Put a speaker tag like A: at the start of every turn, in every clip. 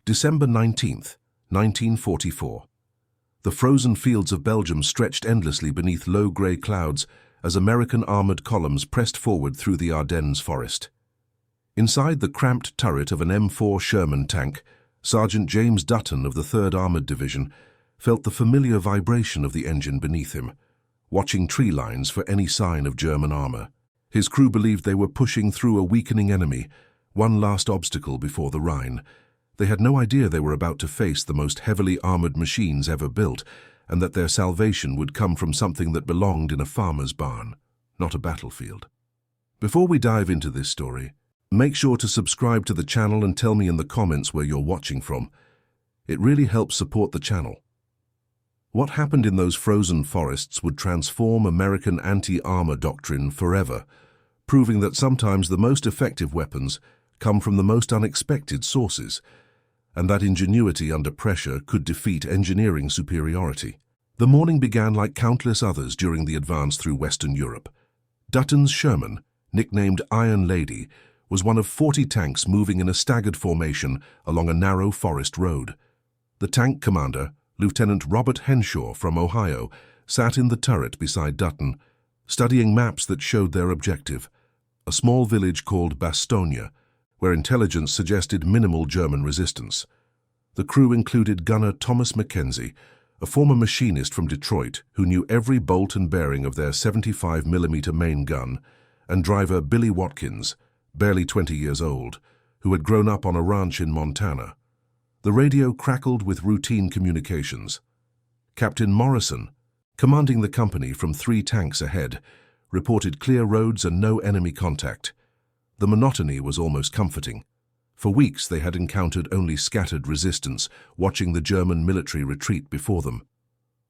A: December 19th, 1944. The frozen fields of Belgium stretched endlessly beneath low grey clouds as American armoured columns pressed forward through the Ardennes forest. Inside the cramped turret of an M4 Sherman tank, Sergeant James Dutton of the 3rd Armoured Division felt the familiar vibration of the engine beneath him, watching tree lines for any sign of German armour. His crew believed they were pushing through a weakening enemy, one last obstacle before the Rhine. They had no idea they were about to face the most heavily armoured machines ever built, and that their salvation would come from something that belonged in a farmer's barn, not a battlefield. Before we dive into this story, make sure to subscribe to the channel and tell me in the comments where you're watching from. It really helps support the channel. What happened in those frozen forests would transform American anti-armor doctrine forever, proving that sometimes the most effective weapons come from the most unexpected sources, and that ingenuity under pressure could defeat engineering superiority. The morning began like countless others during the advance through Western Europe. Dutton's Sherman, nicknamed Iron Lady, was one of 40 tanks moving in a staggered formation along a narrow forest road. The tank commander, Lieutenant Robert Henshaw from Ohio, sat in the turret beside Dutton, studying maps that showed their objective, a small village called Bastogne, where intelligence suggested minimal German resistance. The crew included gunner Thomas Mackenzie, a former machinist from Detroit who knew every bolt and bearing of their 75mm main gun, and driver Billy Watkins, barely 20 years old, who had grown up on a ranch in Montana. The radio crackled with routine communications. Captain Morrison, commanding the company from 3 tanks ahead, reported clear roads and no enemy contact. The monotony was almost comforting. For weeks they had encountered only scattered resistance, watching the German military retreat before them.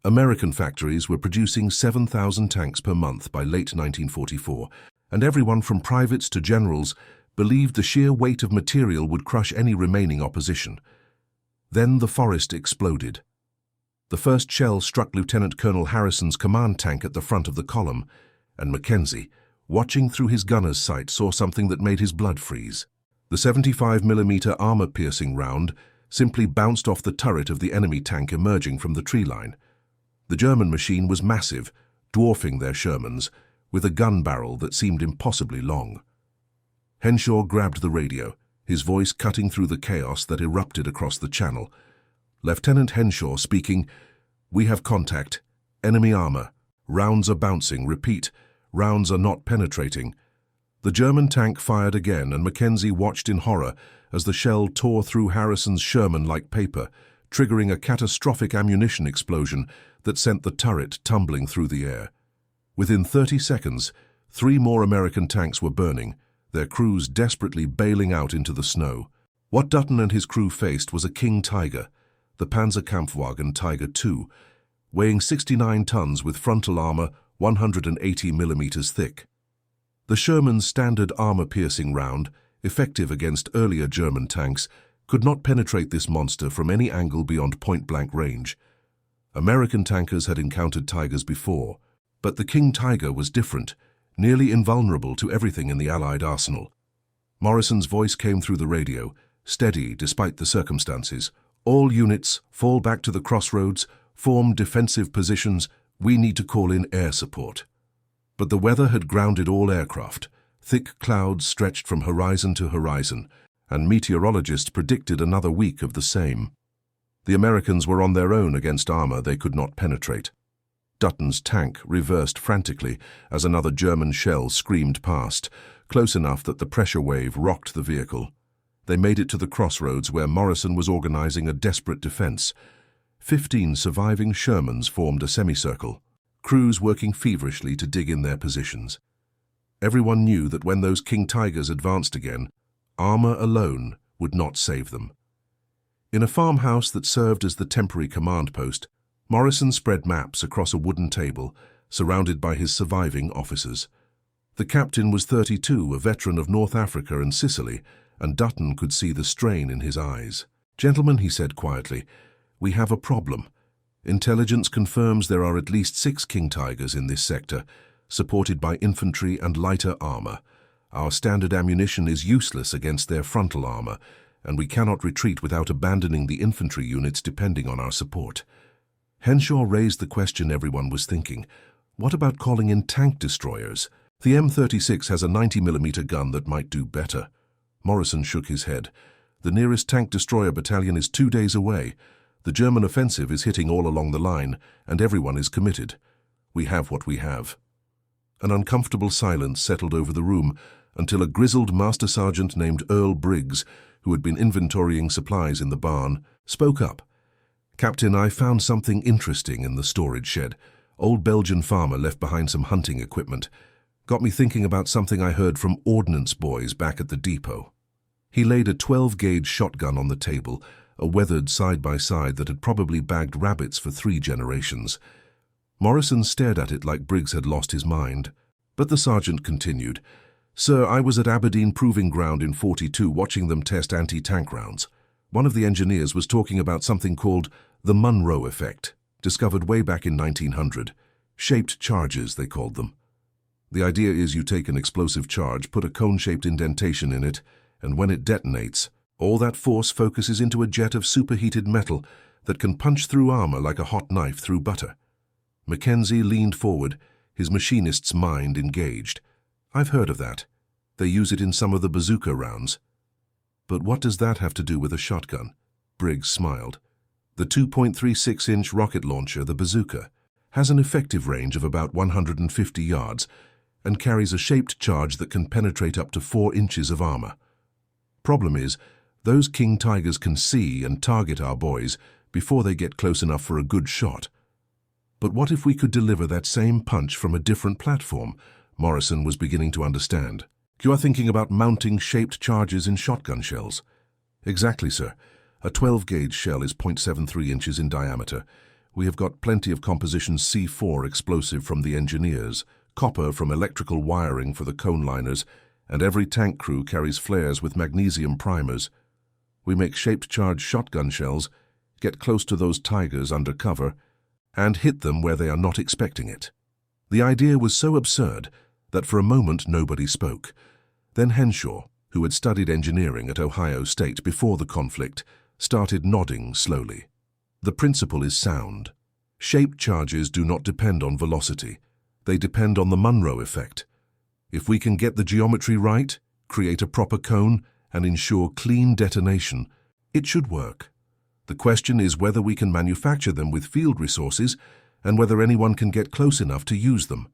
A: American factories were producing 7,000 tanks per month by late 1944, and everyone from privates to generals believed the sheer weight of material would crush any remaining opposition. Then the forest exploded. The first shell struck Lieutenant Colonel Harrison's command tank at the front of the column, and Mackenzie, watching through his gunner's sight, saw something that made his blood freeze. The 75mm armor-piercing round simply bounced off the turret of the enemy tank emerging from the tree line. The German machine was massive, dwarfing their Shermans, with a gun barrel that seemed impossibly long. Henshaw grabbed the radio, his voice cutting through the chaos that erupted across the channel. Lieutenant Henshaw speaking, "We have contact. Enemy armor. Rounds are bouncing. Repeat, rounds are not penetrating." The German tank fired again, and Mackenzie watched in horror as the shell tore through Harrison's Sherman like paper, triggering a catastrophic ammunition explosion that sent the turret tumbling through the air. Within 30 seconds, 3 more American tanks were burning, their crews desperately bailing out into the snow. What Dutton and his crew faced was a King Tiger, the Panzerkampfwagen Tiger II, weighing 69 tons with frontal armor 180mm thick. The Sherman's standard armor-piercing round, effective against earlier German tanks, could not penetrate this monster from any angle beyond point-blank range. American tankers had encountered Tigers before, but the King Tiger was different, nearly invulnerable to everything in the Allied arsenal. Morrison's voice came through the radio, steady despite the circumstances. "All units, fall back to the crossroads, form defensive positions. We need to call in air support." But the weather had grounded all aircraft. Thick clouds stretched from horizon to horizon, and meteorologists predicted another week of the same. The Americans were on their own against armor they could not penetrate. Dutton's tank reversed frantically as another German shell screamed past, close enough that the pressure wave rocked the vehicle. They made it to the crossroads where Morrison was organizing a desperate defense. 15 surviving Shermans formed a semicircle, crews working feverishly to dig in their positions. Everyone knew that when those King Tigers advanced again, armor alone would not save them. In a farmhouse that served as the temporary command post, Morrison spread maps across a wooden table, surrounded by his surviving officers. The captain was 32, a veteran of North Africa and Sicily, and Dutton could see the strain in his eyes. "Gentlemen," he said quietly, "we have a problem. Intelligence confirms there are at least 6 King Tigers in this sector, supported by infantry and lighter armor. Our standard ammunition is useless against their frontal armor, and we cannot retreat without abandoning the infantry units depending on our support. Henshaw raised the question everyone was thinking. What about calling in tank destroyers? The M36 has a 90mm gun that might do better. Morrison shook his head. The nearest tank destroyer battalion is 2 days away. The German offensive is hitting all along the line, and everyone is committed. We have what we have. An uncomfortable silence settled over the room until a grizzled master sergeant named Earl Briggs, who had been inventorying supplies in the barn, spoke up. "Captain, I found something interesting in the storage shed. Old Belgian farmer left behind some hunting equipment. Got me thinking about something I heard from ordnance boys back at the depot." He laid a 12-gauge shotgun on the table, a weathered side-by-side that had probably bagged rabbits for 3 generations. Morrison stared at it like Briggs had lost his mind. But the sergeant continued, "Sir, I was at Aberdeen Proving Ground in '42 watching them test anti-tank rounds. One of the engineers was talking about something called the Munro effect, discovered way back in 1900. Shaped charges, they called them. The idea is you take an explosive charge, put a cone-shaped indentation in it, and when it detonates, all that force focuses into a jet of superheated metal that can punch through armor like a hot knife through butter." Mackenzie leaned forward, his machinist's mind engaged. "I've heard of that. They use it in some of the bazooka rounds." "But what does that have to do with a shotgun?" Briggs smiled. "The 2.36-inch rocket launcher, the bazooka, has an effective range of about 150 yards and carries a shaped charge that can penetrate up to 4 inches of armor. Problem is, those King Tigers can see and target our boys before they get close enough for a good shot. But what if we could deliver that same punch from a different platform?" Morrison was beginning to understand. "You are thinking about mounting shaped charges in shotgun shells?" "Exactly, sir. A 12-gauge shell is 0.73 inches in diameter. We have got plenty of composition C4 explosive from the engineers, copper from electrical wiring for the cone liners, and every tank crew carries flares with magnesium primers. We make shaped charge shotgun shells, get close to those Tigers under cover, and hit them where they are not expecting it." The idea was so absurd that for a moment nobody spoke. Then Henshaw, who had studied engineering at Ohio State before the conflict, started nodding slowly. "The principle is sound. Shaped charges do not depend on velocity. They depend on the Munro effect. If we can get the geometry right, create a proper cone, and ensure clean detonation, it should work. The question is whether we can manufacture them with field resources and whether anyone can get close enough to use them."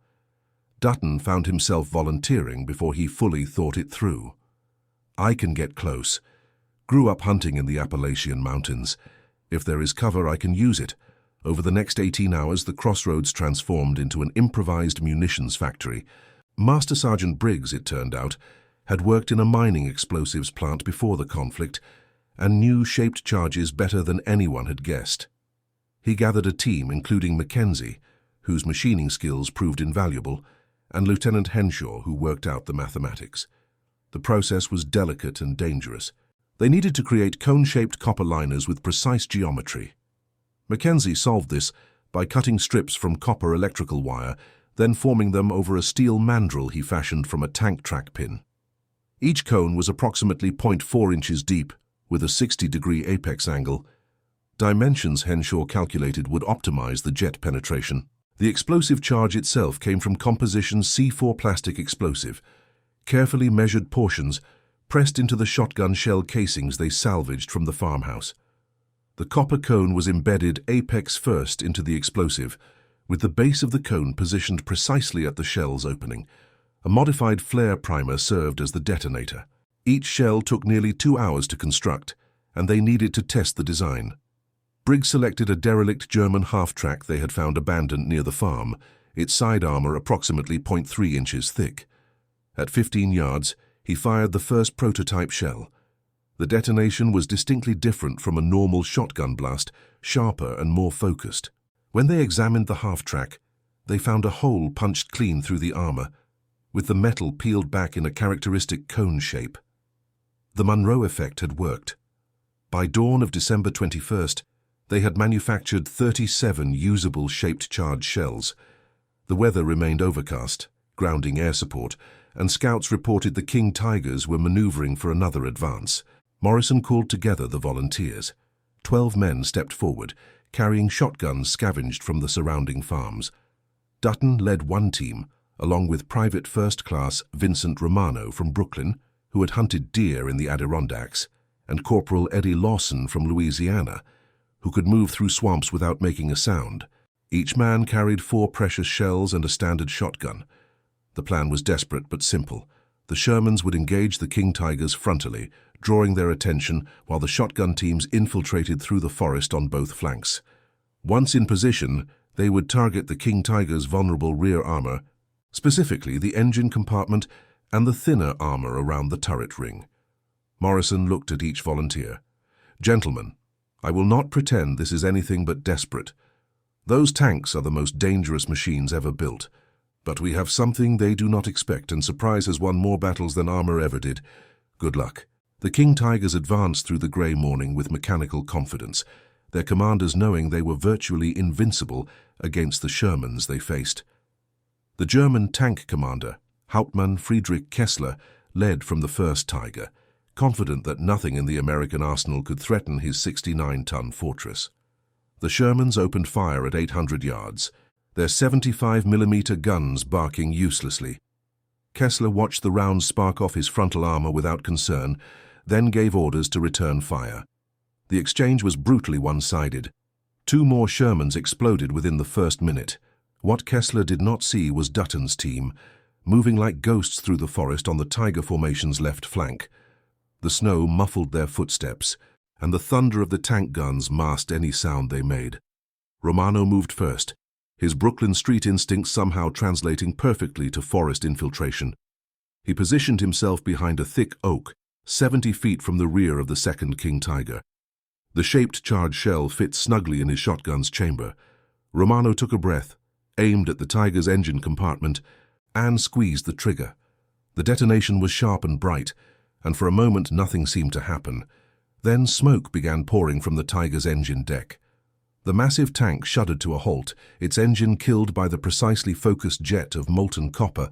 A: Dutton found himself volunteering before he fully thought it through. "I can get close. Grew up hunting in the Appalachian Mountains. If there is cover, I can use it." Over the next 18 hours, the crossroads transformed into an improvised munitions factory. Master Sergeant Briggs, it turned out, had worked in a mining explosives plant before the conflict and knew shaped charges better than anyone had guessed. He gathered a team, including Mackenzie, whose machining skills proved invaluable, and Lieutenant Henshaw, who worked out the mathematics. The process was delicate and dangerous. They needed to create cone-shaped copper liners with precise geometry. Mackenzie solved this by cutting strips from copper electrical wire, then forming them over a steel mandrel he fashioned from a tank track pin. Each cone was approximately 0.4 inches deep, with a 60-degree apex angle. Dimensions Henshaw calculated would optimize the jet penetration. The explosive charge itself came from composition C4 plastic explosive, carefully measured portions pressed into the shotgun shell casings they salvaged from the farmhouse. The copper cone was embedded apex first into the explosive, with the base of the cone positioned precisely at the shell's opening. A modified flare primer served as the detonator. Each shell took nearly 2 hours to construct, and they needed to test the design. Briggs selected a derelict German half-track they had found abandoned near the farm, its side armor approximately 0.3 inches thick. At 15 yards, he fired the first prototype shell. The detonation was distinctly different from a normal shotgun blast, sharper and more focused. When they examined the half-track, they found a hole punched clean through the armor, with the metal peeled back in a characteristic cone shape. The Munro effect had worked. By dawn of December 21st, they had manufactured 37 usable shaped charge shells. The weather remained overcast, grounding air support, and scouts reported the King Tigers were maneuvering for another advance. Morrison called together the volunteers. 12 men stepped forward, carrying shotguns scavenged from the surrounding farms. Dutton led one team, along with Private First Class Vincent Romano from Brooklyn, who had hunted deer in the Adirondacks, and Corporal Eddie Lawson from Louisiana, who could move through swamps without making a sound. Each man carried 4 precious shells and a standard shotgun. The plan was desperate but simple. The Shermans would engage the King Tigers frontally, drawing their attention while the shotgun teams infiltrated through the forest on both flanks. Once in position, they would target the King Tiger's vulnerable rear armor, specifically the engine compartment and the thinner armor around the turret ring. Morrison looked at each volunteer. "Gentlemen, I will not pretend this is anything but desperate. Those tanks are the most dangerous machines ever built, but we have something they do not expect, and surprise has won more battles than armor ever did. Good luck." The King Tigers advanced through the grey morning with mechanical confidence, their commanders knowing they were virtually invincible against the Shermans they faced. The German tank commander, Hauptmann Friedrich Kessler, led from the first Tiger, confident that nothing in the American arsenal could threaten his 69-ton fortress. The Shermans opened fire at 800 yards, their 75mm guns barking uselessly. Kessler watched the rounds spark off his frontal armor without concern, then gave orders to return fire. The exchange was brutally one-sided. 2 more Shermans exploded within the first minute. What Kessler did not see was Dutton's team, moving like ghosts through the forest on the Tiger formation's left flank. The snow muffled their footsteps, and the thunder of the tank guns masked any sound they made. Romano moved first, his Brooklyn street instincts somehow translating perfectly to forest infiltration. He positioned himself behind a thick oak, 70 feet from the rear of the second King Tiger. The shaped charge shell fit snugly in his shotgun's chamber. Romano took a breath, aimed at the Tiger's engine compartment, and squeezed the trigger. The detonation was sharp and bright, and for a moment nothing seemed to happen. Then smoke began pouring from the Tiger's engine deck. The massive tank shuddered to a halt, its engine killed by the precisely focused jet of molten copper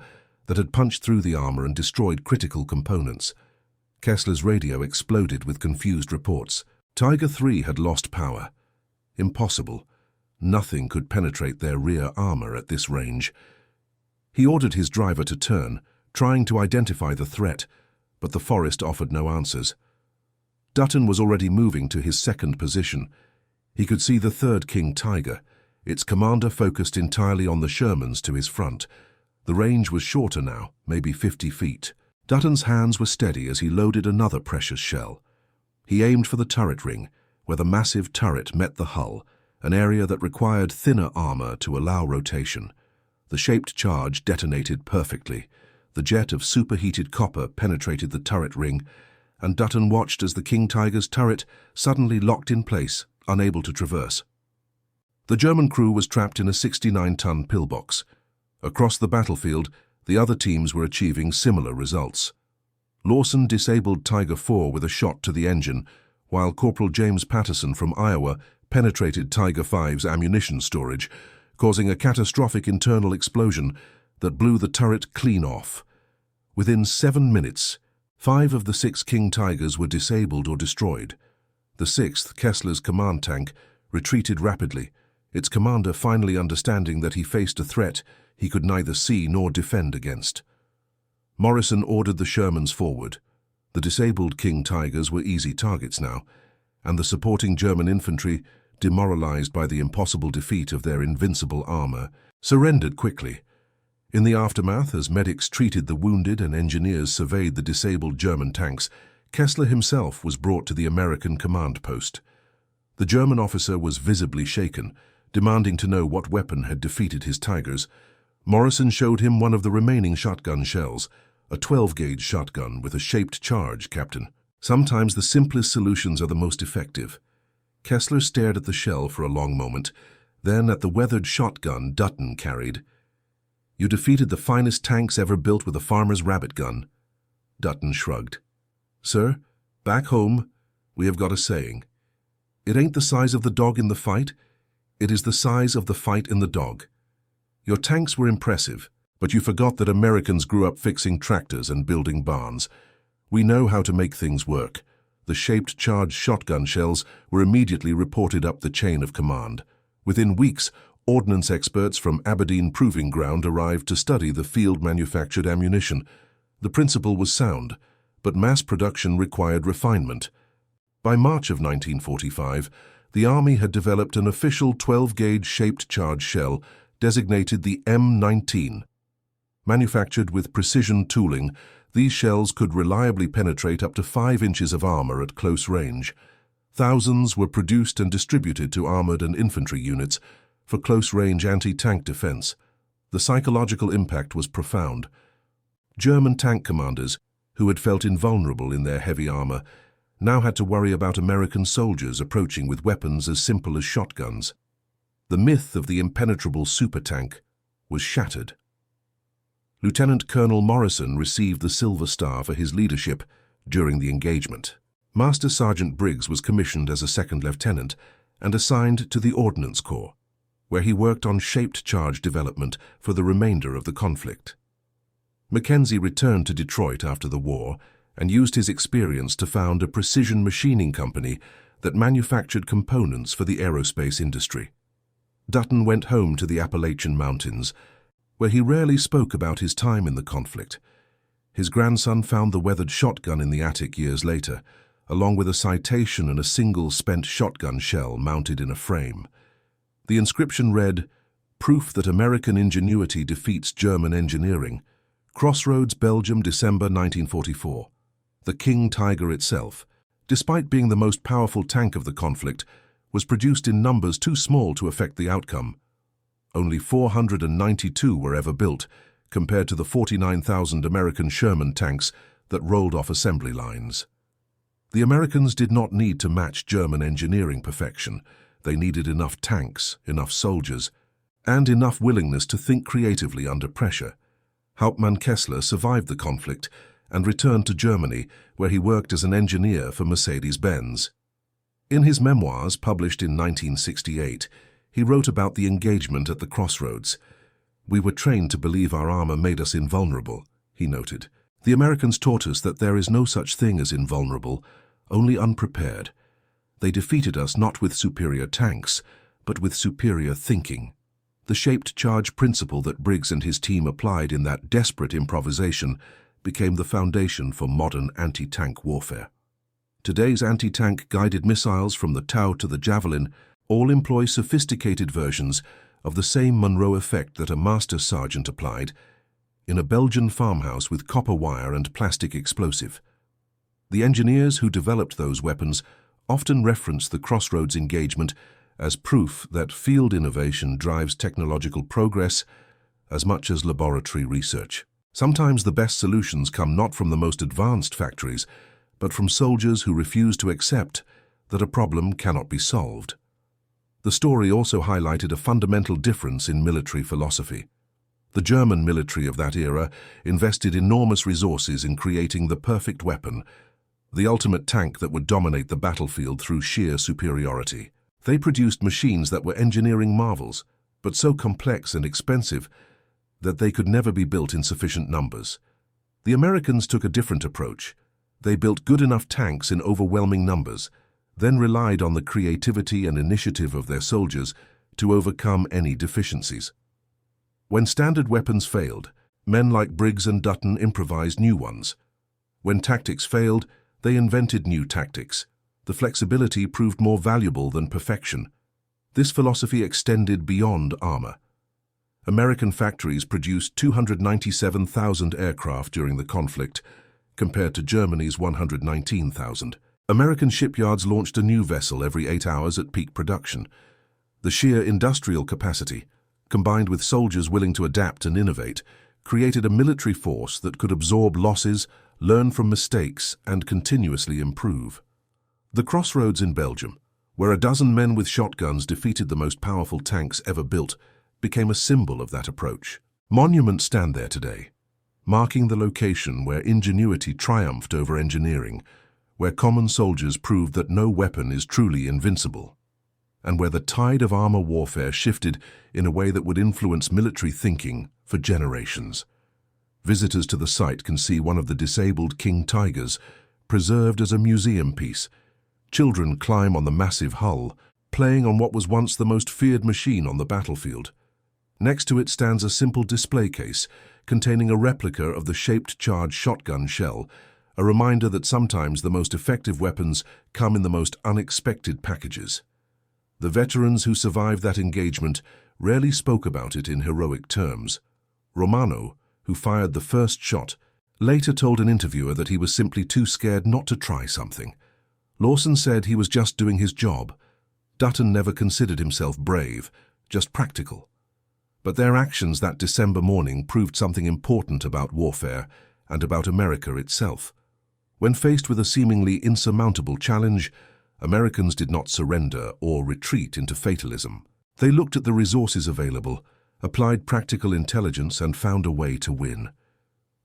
A: that had punched through the armor and destroyed critical components. Kessler's radio exploded with confused reports. Tiger III had lost power. Impossible. Nothing could penetrate their rear armor at this range. He ordered his driver to turn, trying to identify the threat, but the forest offered no answers. Dutton was already moving to his second position. He could see the third King Tiger, its commander focused entirely on the Shermans to his front. The range was shorter now, maybe 50 feet. Dutton's hands were steady as he loaded another precious shell. He aimed for the turret ring, where the massive turret met the hull, an area that required thinner armor to allow rotation. The shaped charge detonated perfectly. The jet of superheated copper penetrated the turret ring, and Dutton watched as the King Tiger's turret suddenly locked in place, unable to traverse. The German crew was trapped in a 69-ton pillbox. Across the battlefield, the other teams were achieving similar results. Lawson disabled Tiger IV with a shot to the engine, while Corporal James Patterson from Iowa penetrated Tiger V's ammunition storage, causing a catastrophic internal explosion that blew the turret clean off. Within 7 minutes, 5 of the 6 King Tigers were disabled or destroyed. The 6th, Kessler's command tank, retreated rapidly, its commander finally understanding that he faced a threat he could neither see nor defend against. Morrison ordered the Shermans forward. The disabled King Tigers were easy targets now, and the supporting German infantry, demoralized by the impossible defeat of their invincible armor, surrendered quickly. In the aftermath, as medics treated the wounded and engineers surveyed the disabled German tanks, Kessler himself was brought to the American command post. The German officer was visibly shaken, demanding to know what weapon had defeated his Tigers. Morrison showed him one of the remaining shotgun shells, a 12-gauge shotgun with a shaped charge, Captain. Sometimes the simplest solutions are the most effective. Kessler stared at the shell for a long moment, then at the weathered shotgun Dutton carried. "You defeated the finest tanks ever built with a farmer's rabbit gun." Dutton shrugged. "Sir, back home, we have got a saying. It ain't the size of the dog in the fight, it is the size of the fight in the dog. Your tanks were impressive, but you forgot that Americans grew up fixing tractors and building barns. We know how to make things work. the shaped charged shotgun shells were immediately reported up the chain of command. Within weeks, ordnance experts from Aberdeen Proving Ground arrived to study the field-manufactured ammunition. The principle was sound, but mass production required refinement. By March of 1945, the Army had developed an official 12-gauge shaped charge shell designated the M19. Manufactured with precision tooling, these shells could reliably penetrate up to 5 inches of armor at close range. Thousands were produced and distributed to armored and infantry units for close-range anti-tank defense. The psychological impact was profound. German tank commanders, who had felt invulnerable in their heavy armor, now had to worry about American soldiers approaching with weapons as simple as shotguns. The myth of the impenetrable supertank was shattered. Lieutenant Colonel Morrison received the Silver Star for his leadership during the engagement. Master Sergeant Briggs was commissioned as a second lieutenant and assigned to the Ordnance Corps, where he worked on shaped charge development for the remainder of the conflict. Mackenzie returned to Detroit after the war and used his experience to found a precision machining company that manufactured components for the aerospace industry. Dutton went home to the Appalachian Mountains, where he rarely spoke about his time in the conflict. His grandson found the weathered shotgun in the attic years later, along with a citation and a single spent shotgun shell mounted in a frame. The inscription read, "Proof that American ingenuity defeats German engineering. Crossroads, Belgium, December 1944. The King Tiger itself, despite being the most powerful tank of the conflict, was produced in numbers too small to affect the outcome. Only 492 were ever built, compared to the 49,000 American Sherman tanks that rolled off assembly lines. The Americans did not need to match German engineering perfection. They needed enough tanks, enough soldiers, and enough willingness to think creatively under pressure. Hauptmann Kessler survived the conflict and returned to Germany, where he worked as an engineer for Mercedes-Benz. In his memoirs, published in 1968, he wrote about the engagement at the crossroads. "We were trained to believe our armor made us invulnerable," he noted. "The Americans taught us that there is no such thing as invulnerable, only unprepared. They defeated us not with superior tanks, but with superior thinking." The shaped charge principle that Briggs and his team applied in that desperate improvisation became the foundation for modern anti-tank warfare. Today's anti-tank guided missiles, from the Tau to the Javelin, all employ sophisticated versions of the same Monroe effect that a master sergeant applied in a Belgian farmhouse with copper wire and plastic explosive. The engineers who developed those weapons often reference the Crossroads engagement as proof that field innovation drives technological progress as much as laboratory research. Sometimes the best solutions come not from the most advanced factories, but from soldiers who refuse to accept that a problem cannot be solved. The story also highlighted a fundamental difference in military philosophy. The German military of that era invested enormous resources in creating the perfect weapon, the ultimate tank that would dominate the battlefield through sheer superiority. They produced machines that were engineering marvels, but so complex and expensive that they could never be built in sufficient numbers. The Americans took a different approach. They built good enough tanks in overwhelming numbers, then relied on the creativity and initiative of their soldiers to overcome any deficiencies. When standard weapons failed, men like Briggs and Dutton improvised new ones. When tactics failed, they invented new tactics. The flexibility proved more valuable than perfection. This philosophy extended beyond armor. American factories produced 297,000 aircraft during the conflict, compared to Germany's 119,000. American shipyards launched a new vessel every 8 hours at peak production. The sheer industrial capacity, combined with soldiers willing to adapt and innovate, created a military force that could absorb losses, learn from mistakes, and continuously improve. The Crossroads in Belgium, where a dozen men with shotguns defeated the most powerful tanks ever built, became a symbol of that approach. Monuments stand there today, marking the location where ingenuity triumphed over engineering, where common soldiers proved that no weapon is truly invincible, and where the tide of armor warfare shifted in a way that would influence military thinking for generations. Visitors to the site can see one of the disabled King Tigers, preserved as a museum piece. Children climb on the massive hull, playing on what was once the most feared machine on the battlefield. Next to it stands a simple display case containing a replica of the shaped charged shotgun shell, a reminder that sometimes the most effective weapons come in the most unexpected packages. The veterans who survived that engagement rarely spoke about it in heroic terms. Romano, who fired the first shot, later told an interviewer that he was simply too scared not to try something. Lawson said he was just doing his job. Dutton never considered himself brave, just practical. But their actions that December morning proved something important about warfare and about America itself. When faced with a seemingly insurmountable challenge, Americans did not surrender or retreat into fatalism. They looked at the resources available, applied practical intelligence, and found a way to win.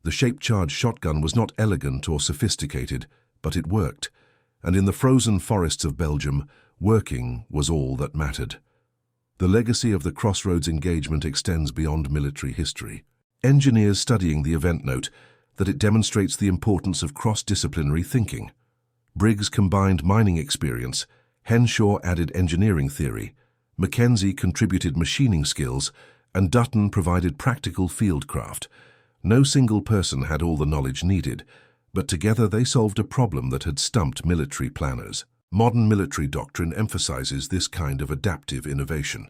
A: The shape-charged shotgun was not elegant or sophisticated, but it worked, and in the frozen forests of Belgium, working was all that mattered. The legacy of the Crossroads engagement extends beyond military history. Engineers studying the event note that it demonstrates the importance of cross-disciplinary thinking. Briggs combined mining experience, Henshaw added engineering theory, Mackenzie contributed machining skills, and Dutton provided practical fieldcraft. No single person had all the knowledge needed, but together they solved a problem that had stumped military planners. Modern military doctrine emphasizes this kind of adaptive innovation.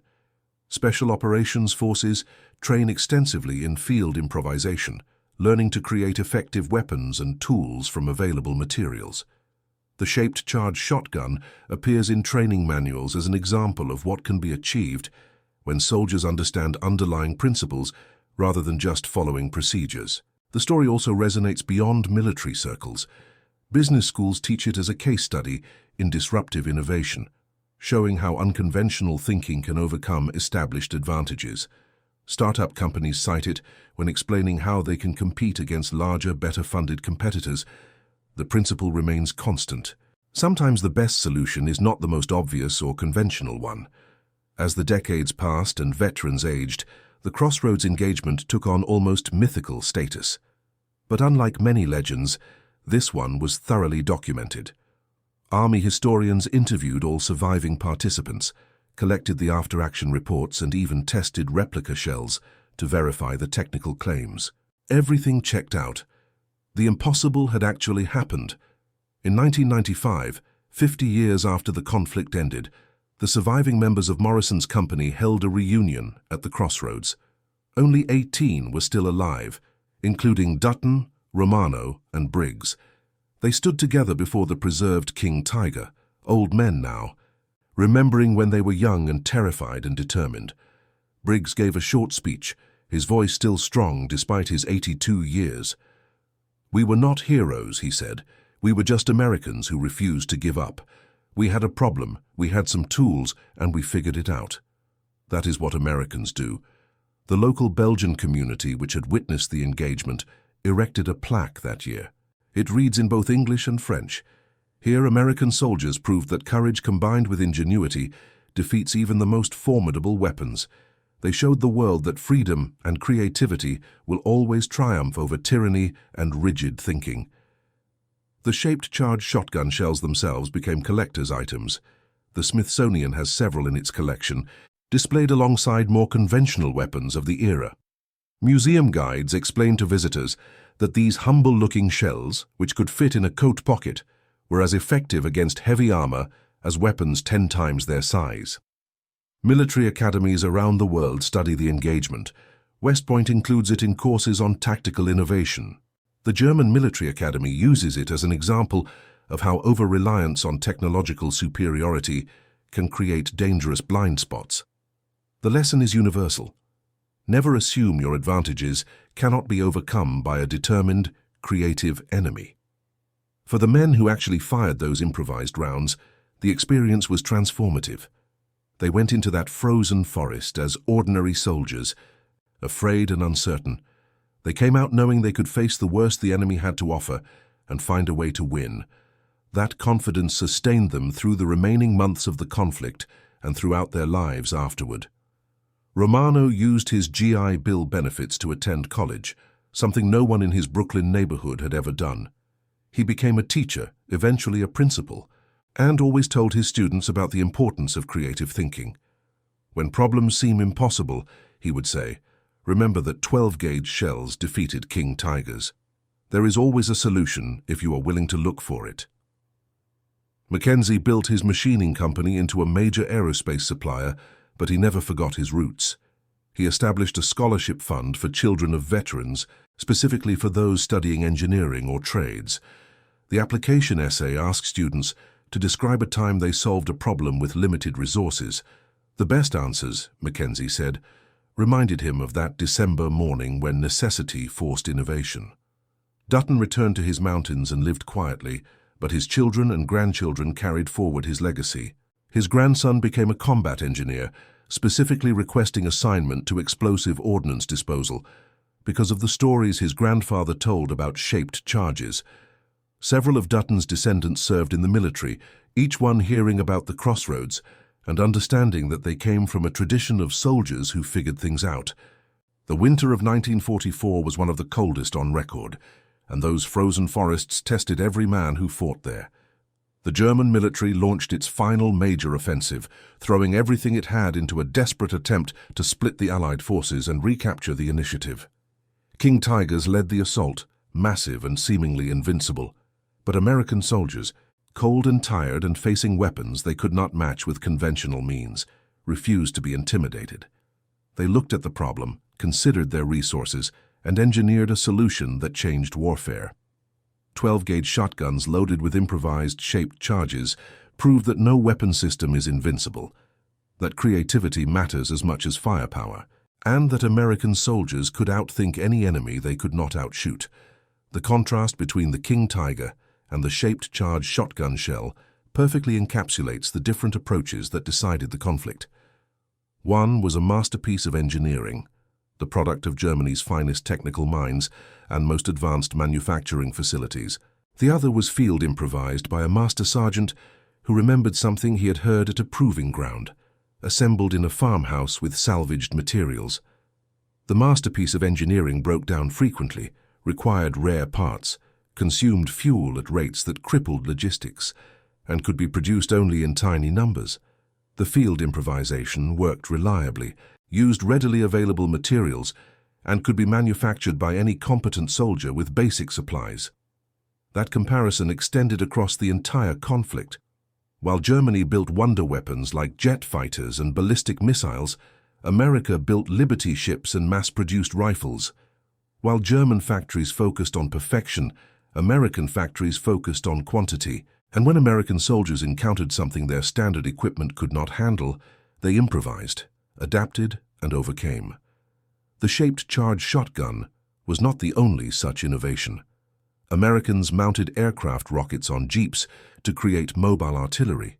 A: Special operations forces train extensively in field improvisation, learning to create effective weapons and tools from available materials. The shaped charged shotgun appears in training manuals as an example of what can be achieved when soldiers understand underlying principles rather than just following procedures. The story also resonates beyond military circles. Business schools teach it as a case study in disruptive innovation, showing how unconventional thinking can overcome established advantages. Startup companies cite it when explaining how they can compete against larger, better-funded competitors. The principle remains constant. Sometimes the best solution is not the most obvious or conventional one. As the decades passed and veterans aged, the Crossroads engagement took on almost mythical status. But unlike many legends, this one was thoroughly documented. Army historians interviewed all surviving participants, collected the after-action reports, and even tested replica shells to verify the technical claims. Everything checked out. The impossible had actually happened. In 1995, 50 years after the conflict ended, the surviving members of Morrison's company held a reunion at the Crossroads. Only 18 were still alive, including Dutton, Romano, and Briggs. They stood together before the preserved King Tiger, old men now, remembering when they were young and terrified and determined. Briggs gave a short speech, his voice still strong despite his 82 years. "We were not heroes," he said. "We were just Americans who refused to give up. We had a problem, we had some tools, and we figured it out." That is what Americans do. The local Belgian community, which had witnessed the engagement, erected a plaque that year. It reads in both English and French. Here, American soldiers proved that courage combined with ingenuity defeats even the most formidable weapons. They showed the world that freedom and creativity will always triumph over tyranny and rigid thinking. The shaped charged shotgun shells themselves became collector's items. The Smithsonian has several in its collection, displayed alongside more conventional weapons of the era. Museum guides explained to visitors that these humble-looking shells, which could fit in a coat pocket, were as effective against heavy armor as weapons 10 times their size. Military academies around the world study the engagement. West Point includes it in courses on tactical innovation. The German Military Academy uses it as an example of how over-reliance on technological superiority can create dangerous blind spots. The lesson is universal. Never assume your advantages cannot be overcome by a determined, creative enemy. For the men who actually fired those improvised rounds, the experience was transformative. They went into that frozen forest as ordinary soldiers, afraid and uncertain. They came out knowing they could face the worst the enemy had to offer and find a way to win. That confidence sustained them through the remaining months of the conflict and throughout their lives afterward. Romano used his GI Bill benefits to attend college, something no one in his Brooklyn neighborhood had ever done. He became a teacher, eventually a principal, and always told his students about the importance of creative thinking. When problems seem impossible, he would say, remember that 12-gauge shells defeated king tigers. There is always a solution if you are willing to look for it. Mackenzie built his machining company into a major aerospace supplier, but he never forgot his roots. He established a scholarship fund for children of veterans, specifically for those studying engineering or trades. The application essay asks students to describe a time they solved a problem with limited resources. The best answers, Mackenzie said, reminded him of that December morning when necessity forced innovation. Dutton returned to his mountains and lived quietly, but his children and grandchildren carried forward his legacy. His grandson became a combat engineer, specifically requesting assignment to explosive ordnance disposal because of the stories his grandfather told about shaped charges. Several of Dutton's descendants served in the military, each one hearing about the crossroads and understanding that they came from a tradition of soldiers who figured things out. The winter of 1944 was one of the coldest on record, and those frozen forests tested every man who fought there. The German military launched its final major offensive, throwing everything it had into a desperate attempt to split the Allied forces and recapture the initiative. King Tigers led the assault, massive and seemingly invincible. But American soldiers, cold and tired and facing weapons they could not match with conventional means, refused to be intimidated. They looked at the problem, considered their resources, and engineered a solution that changed warfare. 12-gauge shotguns loaded with improvised shaped charges proved that no weapon system is invincible, that creativity matters as much as firepower, and that American soldiers could outthink any enemy they could not outshoot. The contrast between the King Tiger and the shaped charge shotgun shell perfectly encapsulates the different approaches that decided the conflict. One was a masterpiece of engineering, the product of Germany's finest technical minds and most advanced manufacturing facilities. The other was field improvised by a master sergeant who remembered something he had heard at a proving ground, assembled in a farmhouse with salvaged materials. The masterpiece of engineering broke down frequently, required rare parts, consumed fuel at rates that crippled logistics, and could be produced only in tiny numbers. The field improvisation worked reliably, used readily available materials, and could be manufactured by any competent soldier with basic supplies. That comparison extended across the entire conflict. While Germany built wonder weapons like jet fighters and ballistic missiles, America built Liberty ships and mass-produced rifles. While German factories focused on perfection, American factories focused on quantity, and when American soldiers encountered something their standard equipment could not handle, they improvised, adapted, and overcame. The shaped charge shotgun was not the only such innovation. Americans mounted aircraft rockets on jeeps to create mobile artillery,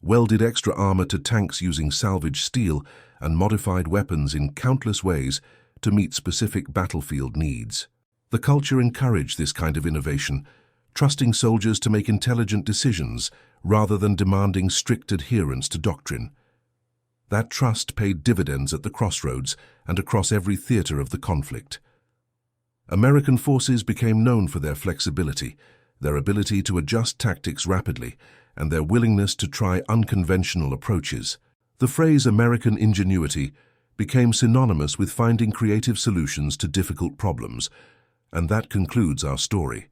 A: welded extra armor to tanks using salvaged steel, and modified weapons in countless ways to meet specific battlefield needs. The culture encouraged this kind of innovation, trusting soldiers to make intelligent decisions rather than demanding strict adherence to doctrine. That trust paid dividends at the crossroads and across every theater of the conflict. American forces became known for their flexibility, their ability to adjust tactics rapidly, and their willingness to try unconventional approaches. The phrase American ingenuity became synonymous with finding creative solutions to difficult problems, and that concludes our story.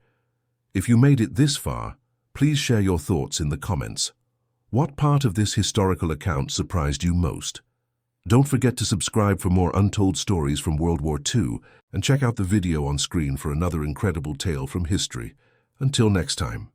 A: If you made it this far, please share your thoughts in the comments. What part of this historical account surprised you most? Don't forget to subscribe for more untold stories from World War II and check out the video on screen for another incredible tale from history. Until next time.